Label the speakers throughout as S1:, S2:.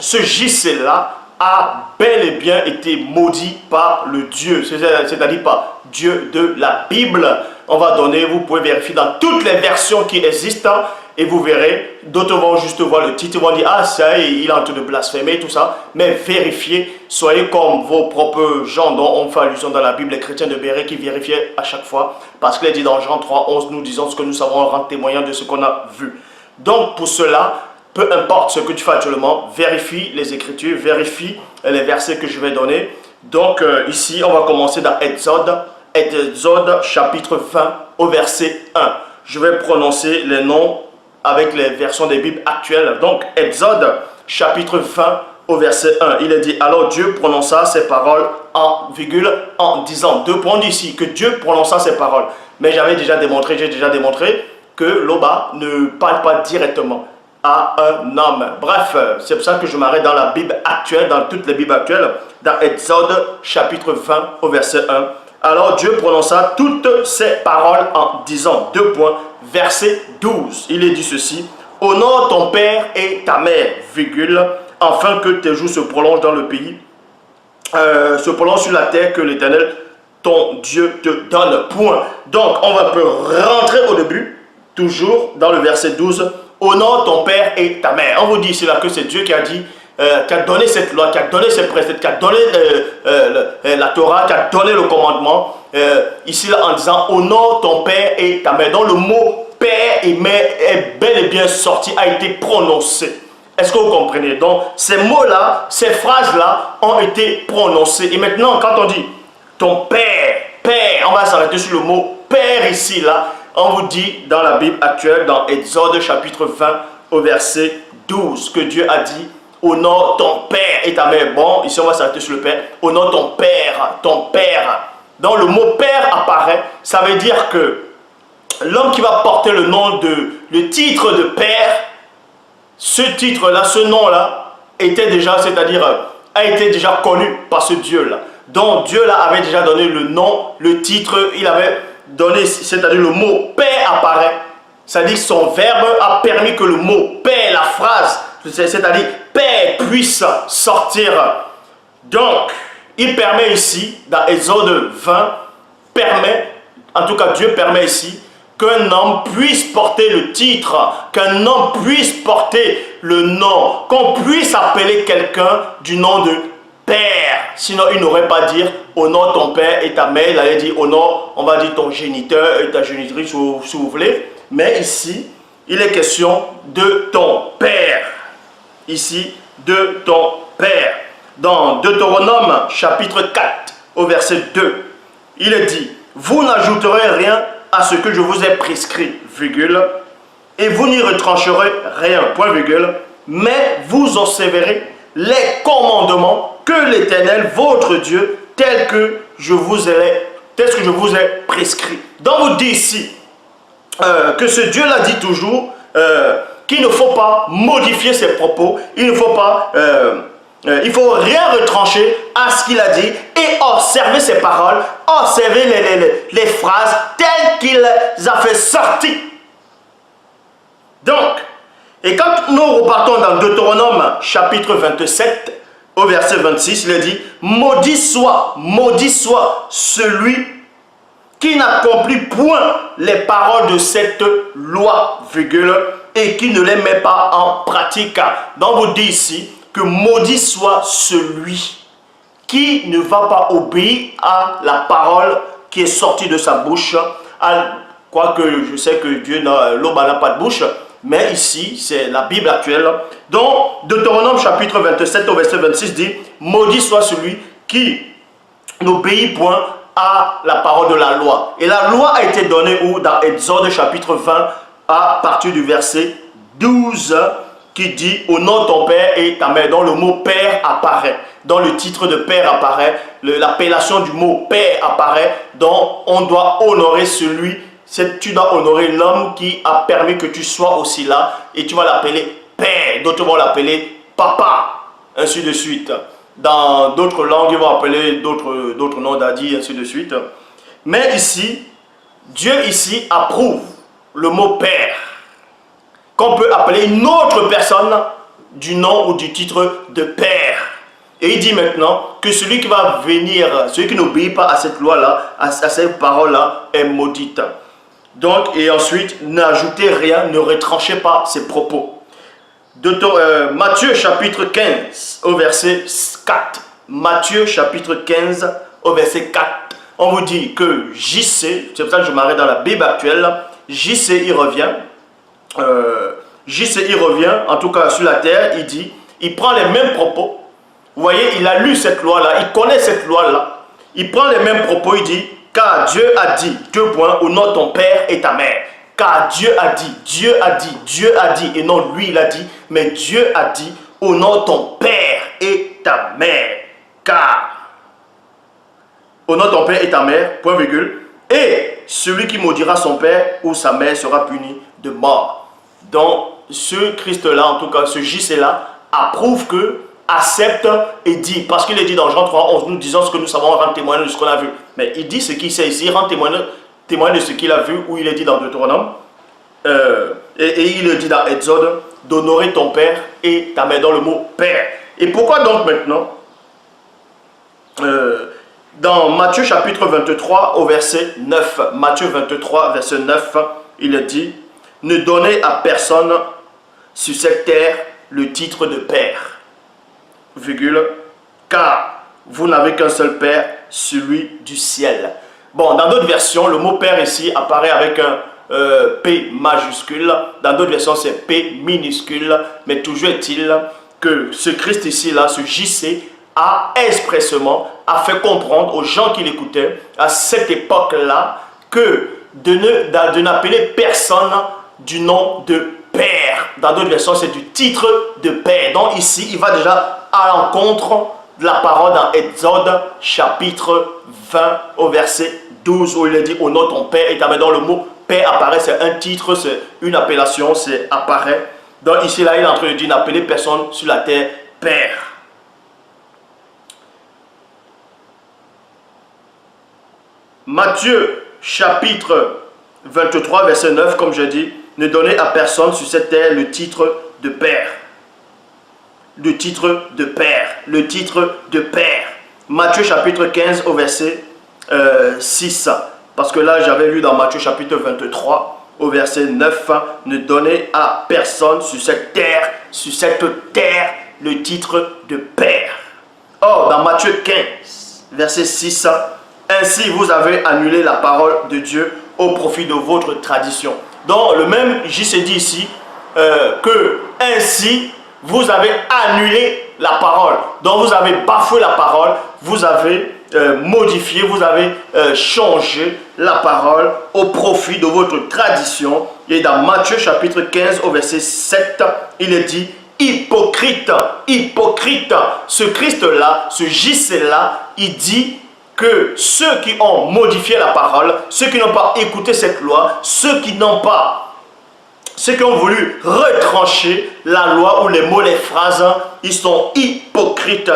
S1: ce JC-là a bel et bien été maudit par le Dieu, c'est-à-dire par Dieu de la Bible. On va donner, vous pouvez vérifier dans toutes les versions qui existent et vous verrez, d'autres vont juste voir le titre, ils vont dire ah ça il est en train de blasphémer tout ça, mais vérifiez, soyez comme vos propres gens dont on fait allusion dans la Bible, les chrétiens de Béret qui vérifient à chaque fois, parce qu'il est dit dans Jean 3:11, nous disons ce que nous savons, rendre témoignant de ce qu'on a vu. Donc pour cela, peu importe ce que tu fais actuellement, vérifie les Écritures, vérifie les versets que je vais donner. Donc ici, on va commencer dans Exode chapitre 20 au verset 1. Je vais prononcer les noms avec les versions des Bibles actuelles. Donc Exode chapitre 20 au verset 1. Il est dit, alors Dieu prononça ces paroles en disant, deux points d'ici, que Dieu prononça ces paroles. Mais j'ai déjà démontré que l'Oba ne parle pas directement à un homme. Bref, c'est pour ça que je m'arrête dans la Bible actuelle, dans toutes les Bibles actuelles, dans Exode chapitre 20 au verset 1. Alors Dieu prononça toutes ces paroles en disant, deux points, verset 12. Il est dit ceci, honore ton père et ta mère, virgule, afin que tes jours se prolongent dans le pays, se prolongent sur la terre que l'Éternel, ton Dieu, te donne, point. Donc, on va rentrer au début, toujours dans le verset 12, honore ton père et ta mère. On vous dit ici là que c'est Dieu qui a dit, qui a donné cette loi, qui a donné ces préceptes, qui a donné la Torah, qui a donné le commandement, ici là en disant honore ton père et ta mère. Donc le mot père et mère est bel et bien sorti, a été prononcé. Est-ce que vous comprenez? Donc ces mots-là, ces phrases-là ont été prononcées. Et maintenant quand on dit ton père, père, on va s'arrêter sur le mot père ici là. On vous dit dans la Bible actuelle, dans Exode chapitre 20 au verset 12, que Dieu a dit honore ton père et ta mère. Bon, ici on va s'arrêter sur le père. Honore ton père, ton père. Donc le mot père apparaît. Ça veut dire que l'homme qui va porter le nom le titre de père, ce titre-là, ce nom-là, était déjà, c'est-à-dire, a été déjà connu par ce Dieu-là. Donc Dieu là avait déjà donné le nom, le titre, il avait donné, c'est-à-dire le mot père apparaît. C'est-à-dire que son verbe a permis que le mot père, la phrase, c'est-à-dire père puisse sortir. Donc, il permet ici, dans Exode 20, en tout cas Dieu permet ici, qu'un homme puisse porter le titre, qu'un homme puisse porter le nom, qu'on puisse appeler quelqu'un du nom de père. Sinon, il n'aurait pas dit honore ton père et ta mère, il allait dire honore, on va dire ton géniteur et ta génitrice, si vous voulez. Mais ici, il est question de ton père. Ici, de ton père. Dans Deutéronome chapitre 4 au verset 2, il est dit, vous n'ajouterez rien à ce que je vous ai prescrit, virgule, et vous n'y retrancherez rien, point virgule, mais vous observerez les commandements que l'Éternel, votre Dieu, tel que je vous ai prescrit. Donc vous dit ici que ce Dieu-là dit toujours qu'il ne faut pas modifier ses propos, il ne faut pas, il faut rien retrancher à ce qu'il a dit et observer ses paroles, observer les phrases telles qu'il les a fait sortir. Donc, et quand nous repartons dans Deutéronome chapitre 27 au verset 26, il est dit, maudit soit celui qui n'accomplit point les paroles de cette loi, virgule, et qui ne les met pas en pratique. Donc vous dit ici que maudit soit celui qui ne va pas obéir à la parole qui est sortie de sa bouche. Quoique je sais que Dieu l'aube n'a pas de bouche, mais ici c'est la Bible actuelle. Donc Deutéronome chapitre 27 au verset 26 dit, maudit soit celui qui n'obéit point à la parole de la loi. Et la loi a été donnée où? Dans Exode chapitre 20 à partir du verset 12 qui dit honore ton père et ta mère. Donc le mot père apparaît, dans le titre de père apparaît, l'appellation du mot père apparaît. Donc on doit honorer celui, tu dois honorer l'homme qui a permis que tu sois aussi là, et tu vas l'appeler père, d'autres vont l'appeler papa, ainsi de suite. Dans d'autres langues, ils vont appeler d'autres noms d'Adi, ainsi de suite. Mais ici, Dieu ici approuve le mot père, qu'on peut appeler une autre personne du nom ou du titre de père. Et il dit maintenant que celui qui va venir, celui qui n'obéit pas à cette loi-là, à cette parole-là, est maudite. Donc, et ensuite, n'ajoutez rien, ne retranchez pas ses propos. Matthieu chapitre 15 au verset 4. Matthieu chapitre 15 au verset 4. On vous dit que JC, c'est pour ça que je m'arrête dans la Bible actuelle, JC il revient. JC il revient, en tout cas sur la terre, il dit, il prend les mêmes propos. Vous voyez, il a lu cette loi-là, il connaît cette loi-là. Il prend les mêmes propos, il dit, car Dieu a dit, honore ton père et ta mère. Car Dieu a dit, Dieu a dit, et non lui il a dit, mais Dieu a dit, honore ton père et ta mère. Car, honore ton père et ta mère, point virgule, et celui qui maudira son père ou sa mère sera puni de mort. Donc, ce Christ-là, en tout cas, ce JC-là, approuve que, accepte et dit, parce qu'il est dit dans Jean 3:11, nous disons ce que nous savons, rendre témoignage de ce qu'on a vu. Mais il dit ce qu'il sait ici, rend témoignage de ce qu'il a vu, où il est dit dans Deutéronome, et il est dit dans Exode, d'honorer ton père et ta mère, dans le mot père. Et pourquoi donc maintenant, dans Matthieu chapitre 23 au verset 9, Matthieu 23 verset 9, il est dit, ne donnez à personne sur cette terre le titre de père, virgule, car vous n'avez qu'un seul père, celui du ciel. Bon, dans d'autres versions, le mot père ici apparaît avec un P majuscule. Dans d'autres versions, c'est P minuscule. Mais toujours est-il que ce Christ ici, là, ce JC, a expressément fait comprendre aux gens qui l'écoutaient à cette époque-là que de n'appeler personne du nom de père. Dans d'autres versions, c'est du titre de père. Donc ici, il va déjà à l'encontre de la parole dans Exode chapitre 20 au verset 12 où il est dit honore ton père et ta mère. Dans le mot père apparaît, c'est un titre, c'est une appellation, c'est apparaît. Donc ici, là, il est en train de dire n'appeler personne sur la terre père. Matthieu chapitre 23 verset 9, comme je dis, ne donnez à personne sur cette terre le titre de père. Le titre de père. Le titre de père. Matthieu chapitre 15 au verset 6. Parce que là, j'avais lu dans Matthieu chapitre 23 au verset 9. Ne donnez à personne sur cette terre, le titre de père. Or, dans Matthieu 15, verset 6, ainsi vous avez annulé la parole de Dieu au profit de votre tradition. Donc, le même JC dit ici que ainsi vous avez annulé la parole. Donc, vous avez bafoué la parole, vous avez modifié, vous avez changé la parole au profit de votre tradition. Et dans Matthieu chapitre 15 au verset 7, il est dit hypocrite, hypocrite. Ce Christ-là, ce JC-là, il dit que ceux qui ont modifié la parole, ceux qui n'ont pas écouté cette loi, ceux qui ont voulu retrancher la loi ou les mots, les phrases, ils sont hypocrites,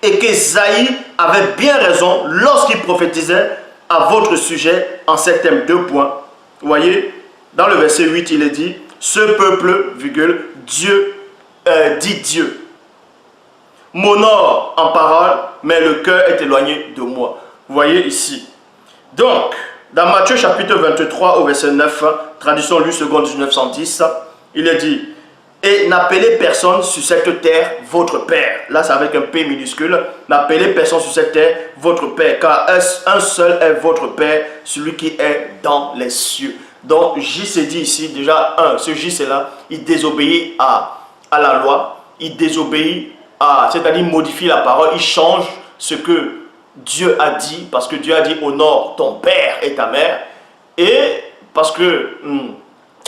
S1: et qu'Ésaïe avait bien raison lorsqu'il prophétisait à votre sujet en ces thèmes 2 points. Vous voyez, dans le verset 8, il est dit, ce peuple, virgule, Dieu, dit Dieu, m'honore en parole, mais le cœur est éloigné de moi. Vous voyez ici. Donc, dans Matthieu chapitre 23 au verset 9, traduction lue seconde 1910, il est dit, et n'appelez personne sur cette terre votre père. Là, c'est avec un P minuscule. N'appelez personne sur cette terre votre père, car un seul est votre père, celui qui est dans les cieux. Donc, JC dit ici, déjà, ce JC-là, il désobéit à la loi, il désobéit c'est-à-dire modifie la parole, il change ce que Dieu a dit, parce que Dieu a dit honore ton père et ta mère, et parce que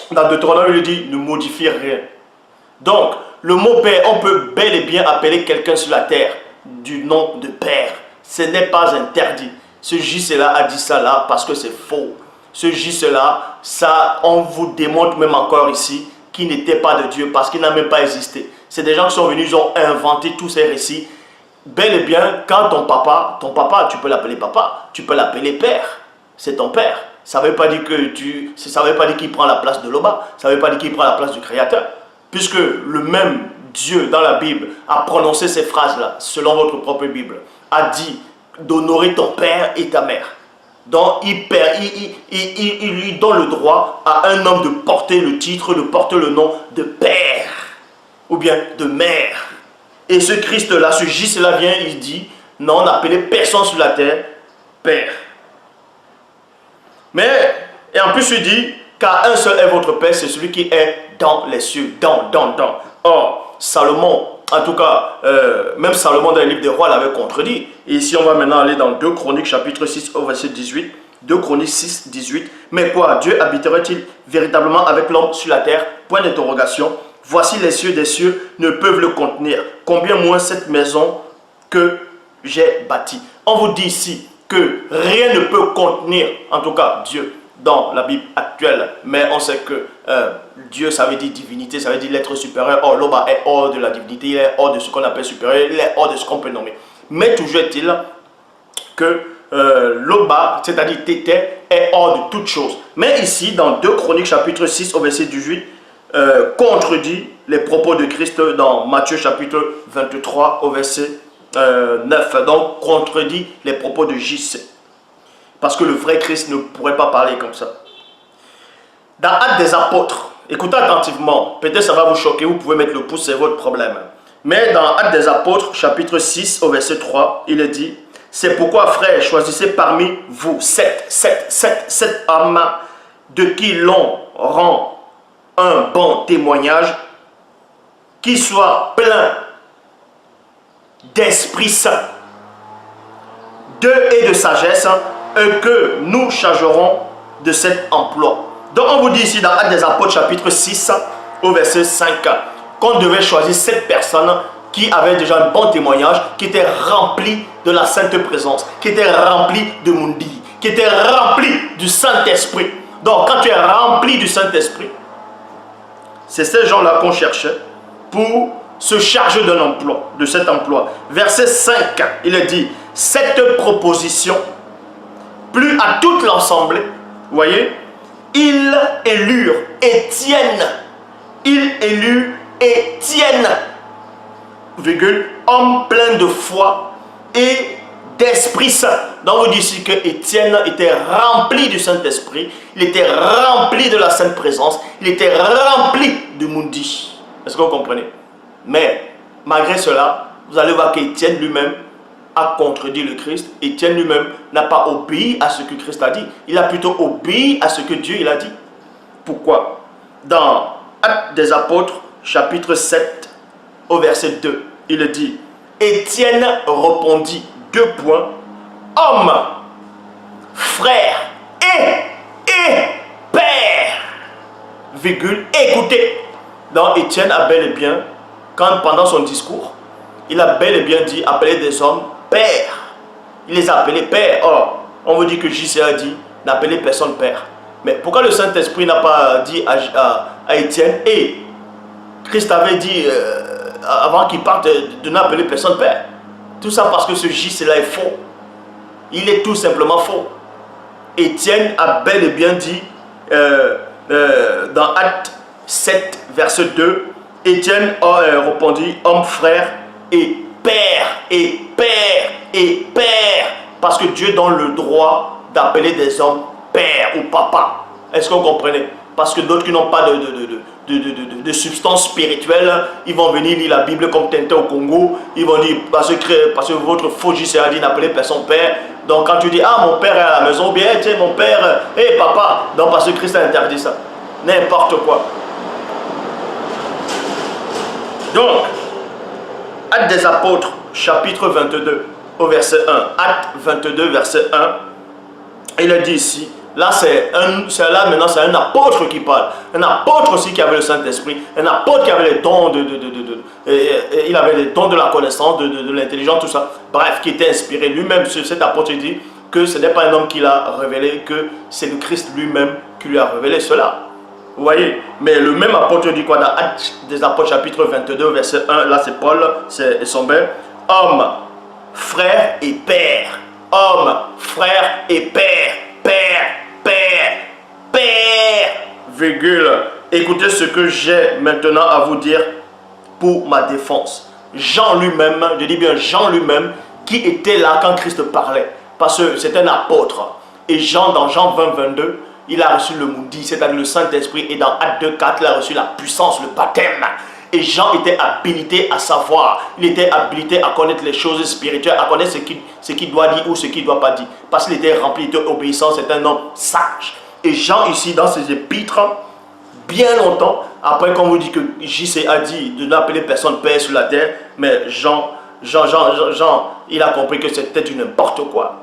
S1: dans Deutéronome il dit ne modifie rien. Donc le mot père, on peut bel et bien appeler quelqu'un sur la terre du nom de père, ce n'est pas interdit. Ce JC-là a dit ça là parce que c'est faux. Ce JC-là, ça on vous démontre même encore ici qu'il n'était pas de Dieu parce qu'il n'a même pas existé. C'est des gens qui sont venus, ils ont inventé tous ces récits. Bel et bien, quand ton papa, tu peux l'appeler papa, tu peux l'appeler père. C'est ton père. Ça ne veut pas dire qu'il prend la place de l'Oba. Ça ne veut pas dire qu'il prend la place du Créateur. puisque le même Dieu dans la Bible a prononcé ces phrases-là, selon votre propre Bible, a dit d'honorer ton père et ta mère. Donc il lui donne le droit à un homme de porter le titre, de porter le nom de père ou bien de mère. Et ce Christ-là, ce Jésus-là vient, il dit, non, n'appelez personne sur la terre père. Mais, et en plus il dit, car un seul est votre père, c'est celui qui est dans les cieux, dans. Or, Salomon, en tout cas, même Salomon dans le livre des rois l'avait contredit. Et ici, on va maintenant aller dans 2 Chroniques, chapitre 6, au verset 18. 2 Chroniques 6, 18. Mais quoi, Dieu habiterait-il véritablement avec l'homme sur la terre? Point d'interrogation. Voici les cieux des cieux ne peuvent le contenir. Combien moins cette maison que j'ai bâtie. On vous dit ici que rien ne peut contenir, en tout cas Dieu, dans la Bible actuelle. Mais on sait que Dieu, ça veut dire divinité, ça veut dire l'être supérieur. Or, l'homme est hors de la divinité, il est hors de ce qu'on appelle supérieur, il est hors de ce qu'on peut nommer. Mais toujours est-il que l'Oba, c'est-à-dire Tété, est hors de toute chose. Mais ici, dans 2 Chroniques, chapitre 6, au verset 18, contredit les propos de Christ dans Matthieu, chapitre 23, au verset 9. Donc, contredit les propos de JC. Parce que le vrai Christ ne pourrait pas parler comme ça. Dans Actes des Apôtres, écoutez attentivement, peut-être ça va vous choquer, vous pouvez mettre le pouce, c'est votre problème. Mais dans Actes des Apôtres, chapitre 6, au verset 3, il est dit, c'est pourquoi, frères, choisissez parmi vous sept hommes de qui l'on rend un bon témoignage, qui soit plein d'Esprit Saint, et de sagesse, et que nous chargerons de cet emploi. Donc on vous dit ici dans Actes des Apôtres chapitre 6 au verset 5 qu'on devait choisir 7 personnes qui avaient déjà un bon témoignage, qui étaient remplies de la sainte présence, qui étaient remplies de Mundi, qui étaient remplies du Saint-Esprit. Donc quand tu es rempli du Saint-Esprit, c'est ces gens-là qu'on cherchait pour se charger d'un emploi, de cet emploi. Verset 5, il est dit, cette proposition, plus à toute l'assemblée, vous voyez, ils élurent Étienne, virgule, homme plein de foi et d'Esprit Saint. Donc on dit ici que Étienne était rempli du Saint-Esprit, il était rempli de la Sainte Présence, il était rempli de Mundi. Est-ce que vous comprenez? Mais malgré cela, vous allez voir qu'Étienne lui-même a contredit le Christ. Étienne lui-même n'a pas obéi à ce que Christ a dit. Il a plutôt obéi à ce que Dieu il a dit. Pourquoi? Dans Actes des Apôtres, chapitre 7, au verset 2, il dit, Étienne répondit, 2 points, homme, frère et père, virgule, écoutez. Donc Étienne a bel et bien, pendant son discours, il a bel et bien dit, appeler des hommes père. Il les a appelés père. Or, on vous dit que JC a dit, n'appelez personne père. Mais pourquoi le Saint-Esprit n'a pas dit à Étienne, et Christ avait dit, avant qu'il parte, de n'appeler personne père? Tout ça parce que ce JC-là est faux. Il est tout simplement faux. Étienne a bel et bien dit, dans Actes 7, verset 2, Étienne répondit, homme, frère et père, parce que Dieu donne le droit d'appeler des hommes père ou papa. Est-ce que vous comprenez? Parce que d'autres qui n'ont pas de substance spirituelle, ils vont venir lire la Bible comme Tintin au Congo, ils vont dire, parce que votre faux JC a dit n'appeler personne père, donc quand tu dis, ah mon père est à la maison, bien tiens mon père, hé papa, donc parce que Christ a interdit ça, n'importe quoi. Donc, Actes des Apôtres, chapitre 22, au verset 1. Actes 22, verset 1. Il a dit ici, là maintenant c'est un apôtre qui parle. Un apôtre aussi qui avait le Saint-Esprit. Un apôtre qui avait les dons il avait les dons de la connaissance, de l'intelligence, tout ça. Bref, qui était inspiré lui-même. Cet apôtre dit que ce n'est pas un homme qui l'a révélé, que c'est le Christ lui-même qui lui a révélé cela. Vous voyez, mais le même apôtre dit quoi dans Actes des Apôtres chapitre 22 verset 1, là c'est Paul, c'est son père, homme, frère et père, homme, frère et père, virgule, Écoutez ce que j'ai maintenant à vous dire pour ma défense. Jean lui-même, je dis bien Jean lui-même, qui était là quand Christ parlait, parce que c'est un apôtre. Et Jean, dans Jean 20, 22, il a reçu le moudi, c'est-à-dire le Saint-Esprit, et dans Actes 2, 4, il a reçu la puissance, le baptême. Et Jean était habilité à savoir, il était habilité à connaître les choses spirituelles, à connaître ce qu'il doit dire ou ce qu'il ne doit pas dire. Parce qu'il était rempli, il était obéissant, c'est un homme sage. Et Jean ici, dans ses épîtres, bien longtemps, après qu'on vous dit que JC a dit de n'appeler personne père sur la terre, mais Jean, il a compris que c'était du n'importe quoi.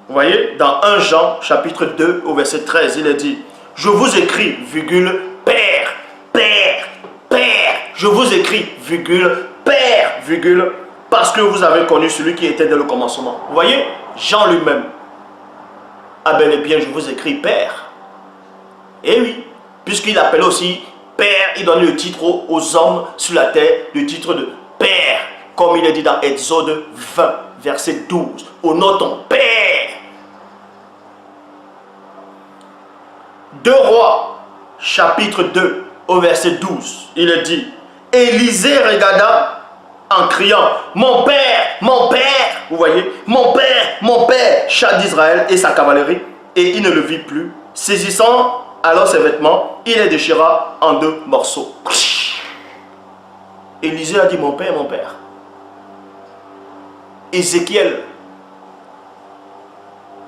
S1: Vous voyez, dans 1 Jean, chapitre 2, au verset 13, il est dit, je vous écris, virgule, Père, Père, Père, je vous écris, virgule, Père, virgule, parce que vous avez connu celui qui était dès le commencement. Vous voyez, Jean lui-même, ah bel et bien, je vous écris, Père. Et oui, puisqu'il appelait aussi Père, il donne le titre aux hommes sur la terre, le titre de Père, comme il est dit dans Exode 20, verset 12, honore ton Père. 2 Rois, chapitre 2, au verset 12, il est dit, Élisée regarda en criant, mon Père, vous voyez, mon Père, char d'Israël et sa cavalerie, et il ne le vit plus. Saisissant alors ses vêtements, il les déchira en 2 morceaux. Élisée a dit, mon Père, mon Père. Ézéchiel,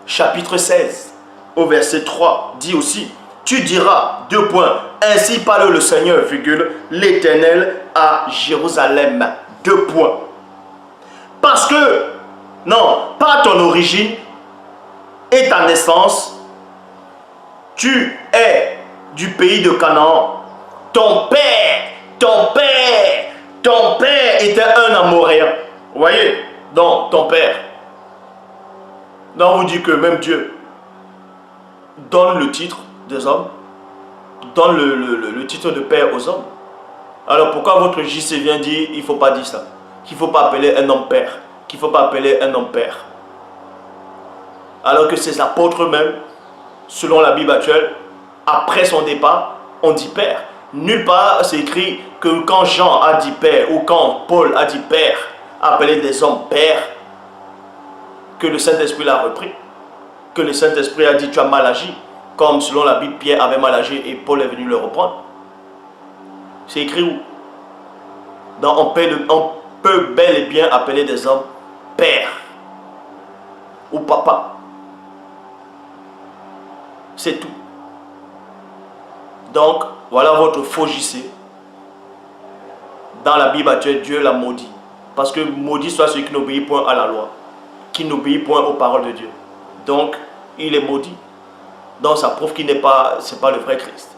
S1: chapitre 16, au verset 3, dit aussi, tu diras, 2 points, ainsi parle le Seigneur, virgule, l'Éternel à Jérusalem, 2 points. Parce que, non, par ton origine et ta naissance, tu es du pays de Canaan. Ton père était un Amoréen. Vous voyez, donc ton père. Donc on vous dit que même Dieu donne le titre des hommes, donne le titre de père aux hommes. Alors pourquoi votre JC vient dire il ne faut pas dire ça, qu'il ne faut pas appeler un homme père, qu'il ne faut pas appeler un homme père, alors que ces apôtres même, selon la Bible actuelle, après son départ, on dit père. Nulle part c'est écrit que quand Jean a dit père ou quand Paul a dit père, appeler des hommes pères, que le Saint-Esprit l'a repris, que le Saint-Esprit a dit tu as mal agi, comme selon la Bible Pierre avait mal agi et Paul est venu le reprendre. C'est écrit où? Donc on peut bel et bien appeler des hommes père ou papa. C'est tout. Donc, voilà votre faux JC. Dans la Bible actuelle, Dieu l'a maudit. Parce que maudit soit celui qui n'obéit point à la loi, qui n'obéit point aux paroles de Dieu. Donc, il est maudit. Donc, ça prouve qu'il n'est pas, c'est pas le vrai Christ.